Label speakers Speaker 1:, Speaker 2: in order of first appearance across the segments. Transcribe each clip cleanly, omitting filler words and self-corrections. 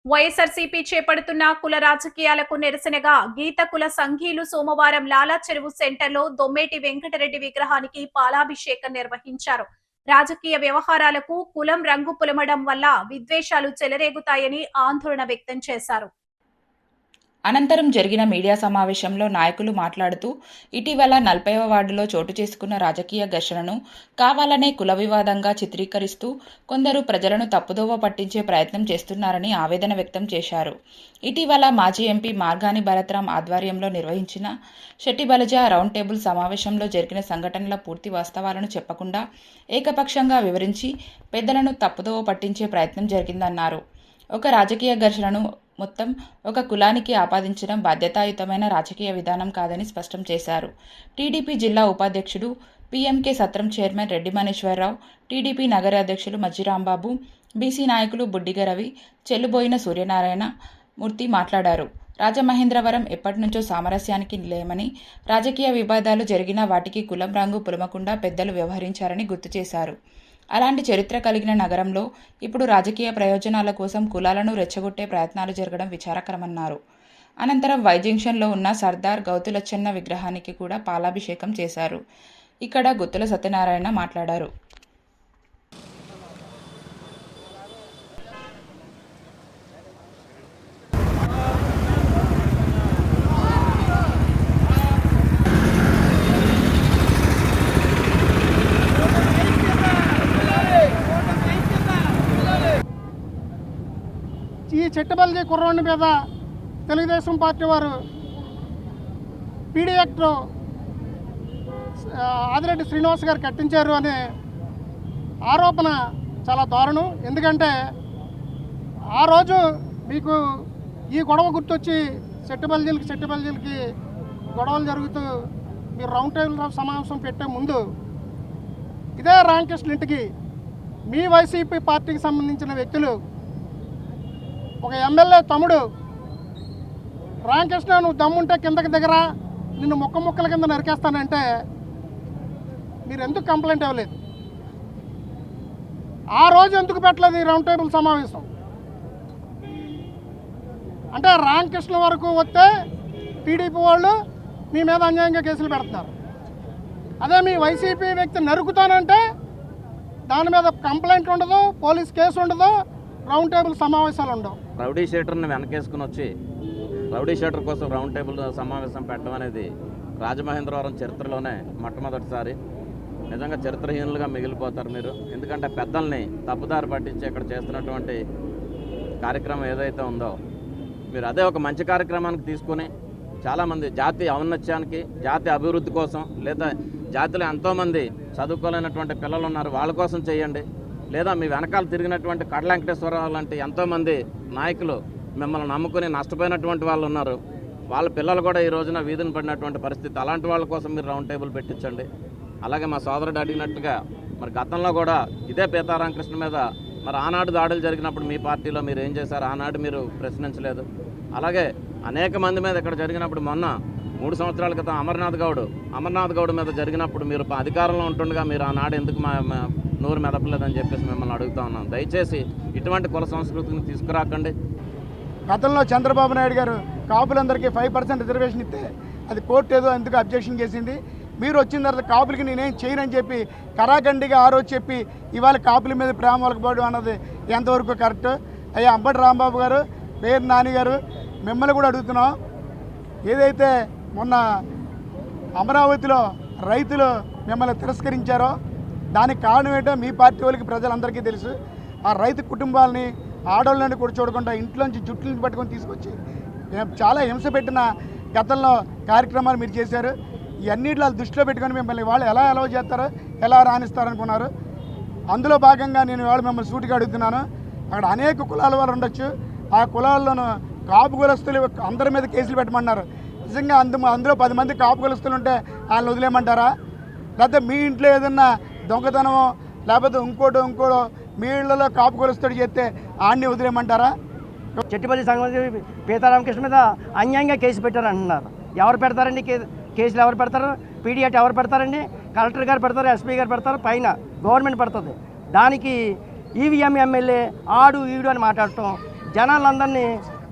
Speaker 1: వైఎస్ఆర్సీపీ చేపడుతున్న కుల రాజకీయాలకు నిరసనగా గీత కుల సంఘీలు సోమవారం లాలా చెరువు సెంటర్లో దొమ్మేటి వెంకటరెడ్డి విగ్రహానికి పాలాభిషేకం నిర్వహించారు. రాజకీయ వ్యవహారాలకు కులం రంగు పులమడం వల్ల విద్వేషాలు చెలరేగుతాయని ఆందోళన వ్యక్తం చేశారు.
Speaker 2: అనంతరం జరిగిన మీడియా సమావేశంలో నాయకులు మాట్లాడుతూ ఇటీవల 40వ వార్డులో చోటు చేసుకున్న రాజకీయ ఘర్షణను కావాలనే కుల వివాదంగా చిత్రీకరిస్తూ కొందరు ప్రజలను తప్పుదోవ పట్టించే ప్రయత్నం చేస్తున్నారని ఆవేదన వ్యక్తం చేశారు. ఇటీవల మాజీ ఎంపీ మార్గాని భరత్రాం ఆధ్వర్యంలో నిర్వహించిన శెట్టిబలజ రౌండ్ టేబుల్ సమావేశంలో జరిగిన సంఘటనల పూర్తి వాస్తవాలను చెప్పకుండా ఏకపక్షంగా వివరించి పెద్దలను తప్పుదోవ పట్టించే ప్రయత్నం జరిగిందన్నారు. ఒక రాజకీయ ఘర్షణను మొత్తం ఒక కులానికి ఆపాదించడం బాధ్యతాయుతమైన రాజకీయ విధానం కాదని స్పష్టం చేశారు. టీడీపీ జిల్లా ఉపాధ్యక్షుడు పీఎంకే సత్రం చైర్మన్ రెడ్డి మనీశ్వరరావు, టీడీపీ నగర అధ్యక్షులు మజ్జిరాంబాబు, బీసీ నాయకులు బుడ్డిగ రవి, చెల్లుబోయిన సూర్యనారాయణ మూర్తి మాట్లాడారు. రాజమహేంద్రవరం ఎప్పటినుంచో సామరస్యానికి నిలయమని, రాజకీయ వివాదాలు జరిగినా వాటికి కులం రంగు పులమకుండా పెద్దలు వ్యవహరించారని గుర్తు చేశారు. అలాంటి చరిత్ర కలిగిన నగరంలో ఇప్పుడు రాజకీయ ప్రయోజనాల కోసం కులాలను రెచ్చగొట్టే ప్రయత్నాలు జరగడం విచారకరమన్నారు. అనంతరం వై జంక్షన్లో ఉన్న సర్దార్ గౌతులచ్చన్న విగ్రహానికి కూడా పాలాభిషేకం చేశారు. ఇక్కడ గుత్తుల సత్యనారాయణ మాట్లాడారు.
Speaker 3: ఈ చెట్టుబల్జీ కుర్రోని మీద తెలుగుదేశం పార్టీ వారు పీడీ యాక్ట్ ఆదిరెడ్డి శ్రీనివాస్ గారు కట్టించారు అనే ఆరోపణ చాలా దారుణం. ఎందుకంటే ఆ రోజు మీకు ఈ గొడవ గుర్తొచ్చి చెట్టుబల్జీలకి గొడవలు జరుగుతూ మీరు రౌండ్ టేబుల్ సమావేశం పెట్టే ముందు ఇదే రామకృష్ణ ఇంటికి మీ వైసీపీ పార్టీకి సంబంధించిన వ్యక్తులు ఒక ఎమ్మెల్యే తమ్ముడు రామకృష్ణ నువ్వు దమ్ముంటే కిందకి దిగరా, నిన్ను ముక్కల కింద నరికేస్తానంటే మీరు ఎందుకు కంప్లైంట్ ఇవ్వలేదు? ఆ రోజు ఎందుకు పెట్టలేదు ఈ రౌండ్ టేబుల్ సమావేశం? అంటే రామకృష్ణ వరకు వస్తే టీడీపీ వాళ్ళు మీ మీద అన్యాయంగా కేసులు పెడుతున్నారు. అదే మీ వైసీపీ వ్యక్తి నరుకుతానంటే దాని మీద కంప్లైంట్ ఉండదు, పోలీస్ కేసు ఉండదు, రౌండ్ టేబుల్ సమావేశాలు ఉండవు.
Speaker 4: రౌడీ షీటర్ని వెనకేసుకుని వచ్చి రౌడీ షీటర్ కోసం రౌండ్ టేబుల్ సమావేశం పెట్టడం అనేది రాజమహేంద్రవరం చరిత్రలోనే మొట్టమొదటిసారి. నిజంగా చరిత్రహీనులుగా మిగిలిపోతారు మీరు. ఎందుకంటే పెద్దల్ని తప్పుదారి పట్టించి ఇక్కడ చేస్తున్నటువంటి కార్యక్రమం ఏదైతే ఉందో మీరు అదే ఒక మంచి కార్యక్రమానికి తీసుకుని చాలామంది జాతి ఔన్నత్యానికి, జాతి అభివృద్ధి కోసం, లేదా జాతిలో ఎంతోమంది చదువుకోలేనటువంటి పిల్లలు ఉన్నారు వాళ్ళ కోసం చేయండి. లేదా మీ వెనకాల తిరిగినటువంటి కడల వెంకటేశ్వరరావు లాంటి ఎంతోమంది నాయకులు మిమ్మల్ని నమ్ముకుని నష్టపోయినటువంటి వాళ్ళు ఉన్నారు. వాళ్ళ పిల్లలు కూడా ఈ రోజున వీధిని పడినటువంటి పరిస్థితి. అలాంటి వాళ్ళ కోసం మీరు రౌండ్ టేబుల్ పెట్టించండి. అలాగే మా సోదరుడు అడిగినట్టుగా మరి గతంలో కూడా ఇదే పీతారామకృష్ణ మీద మరి ఆనాడు దాడులు జరిగినప్పుడు మీ పార్టీలో మీరు ఏం చేశారు? ఆనాడు మీరు ప్రశ్నించలేదు. అలాగే అనేక మంది మీద ఇక్కడ జరిగినప్పుడు మొన్న 3 సంవత్సరాల క్రితం అమర్నాథ్ గౌడ్ మీద జరిగినప్పుడు మీరు అధికారంలో ఉంటుండగా మీరు ఆనాడు ఎందుకు నోరు మెదపలేదని చెప్పేసి మిమ్మల్ని అడుగుతా ఉన్నాం. దయచేసి ఇటువంటి కుల సంస్కృతిని తీసుకురాకండి.
Speaker 3: గతంలో చంద్రబాబు నాయుడు గారు కాపులందరికీ 5% రిజర్వేషన్ ఇస్తే అది కోర్టు ఏదో ఎందుకు అబ్జెక్షన్ చేసింది. మీరు వచ్చిన తర్వాత కాపులకి నేనేం చేయనని చెప్పి కరాఖండిగా ఆ రోజు చెప్పి ఇవాళ కాపుల మీద ప్రేమ వలకపోవడం అన్నది ఎంతవరకు కరెక్ట్? అయ్యా అంబటి రాంబాబు గారు, పేరు నాని గారు, మిమ్మల్ని కూడా అడుగుతున్నాం. ఏదైతే మొన్న అమరావతిలో రైతులు మిమ్మల్ని తిరస్కరించారో దానికి కారణం ఏంటో మీ పార్టీ వాళ్ళకి ప్రజలందరికీ తెలుసు. ఆ రైతు కుటుంబాలని, ఆడవాళ్ళని కూడా చూడకుండా ఇంట్లోంచి జుట్లని పట్టుకొని తీసుకొచ్చి చాలా హింస పెట్టిన గతంలో కార్యక్రమాలు మీరు చేశారు. ఇవన్నిట్లో దృష్టిలో పెట్టుకొని మిమ్మల్ని వాళ్ళు ఎలా అలవ చేస్తారో, ఎలా రాణిస్తారనుకున్నారు. అందులో భాగంగా నేను వాళ్ళు మిమ్మల్ని సూటిగా అడుగుతున్నాను. అక్కడ అనేక కులాల వారు ఉండొచ్చు. ఆ కులాల్లోనూ కాపు కులస్తులు అందరి మీద కేసులు పెట్టమన్నారు. నిజంగా అందులో 10 మంది కాపు కులస్తులు ఉంటే వాళ్ళని వదిలేయమంటారా? లేకపోతే మీ ఇంట్లో ఏదన్నా దొంగతనమో లేకపోతే ఇంకోటో మీ ఇళ్లలో కాపు కొలుస్తాడు చేస్తే ఆడిని వదిలేయమంటారా?
Speaker 5: చెట్టిపల్లి సంఘం పీతారామకృష్ణ మీద అన్యాయంగా కేసు పెట్టారంటున్నారు. ఎవరు పెడతారండి కేసులు? ఎవరు పెడతారు? పీడియాట్ ఎవరు పెడతారండి? కలెక్టర్ గారు పెడతారు, ఎస్పీ గారు పెడతారు, పైన గవర్నమెంట్ పెడుతుంది. దానికి ఈవీఎం ఎమ్మెల్యే ఆడు ఈడు అని మాట్లాడటం జనాలందరినీ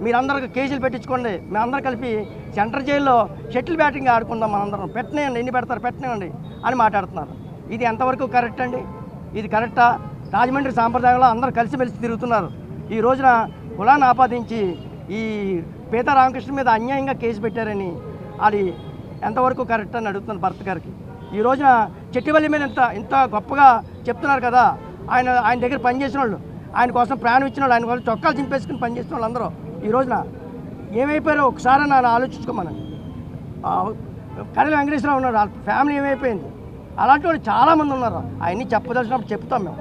Speaker 5: మీరందరూ కేసులు పెట్టించుకోండి, మేమందరం కలిపి సెంట్రల్ జైల్లో షటిల్ బ్యాటింగ్ ఆడుకుందాం, మనందరం పెట్టనేయండి, ఎన్ని పెడతారు పెట్టనివ్వండి అని మాట్లాడుతున్నారు. ఇది ఎంతవరకు కరెక్ట్ అండి? ఇది కరెక్టా? రాజమండ్రి సాంప్రదాయంలో అందరూ కలిసిమెలిసి తిరుగుతున్నారు. ఈ రోజున కులాన్ని ఆపాదించి ఈ పీతా రామకృష్ణ మీద అన్యాయంగా కేసు పెట్టారని అది ఎంతవరకు కరెక్ట్ అని అడుగుతున్నారు భర్త గారికి. ఈ రోజున చెట్టివల్లి మీద ఇంత గొప్పగా చెప్తున్నారు కదా, ఆయన దగ్గర పనిచేసిన వాళ్ళు, ఆయన కోసం ప్రాణం ఇచ్చిన వాళ్ళు, ఆయన కోసం చొక్కాలు చింపేసుకుని పనిచేసిన వాళ్ళు అందరూ ఈ రోజున ఏమైపోయారో ఒకసారి నన్ను ఆలోచించుకోమని. కడలి వెంకటేశ్వరరావు ఉన్నాడు, వాళ్ళ ఫ్యామిలీ ఏమైపోయింది, అలాంటి వాళ్ళు చాలామంది ఉన్నారు. అవన్నీ చెప్పదలిసినప్పుడు చెప్తాం మేము.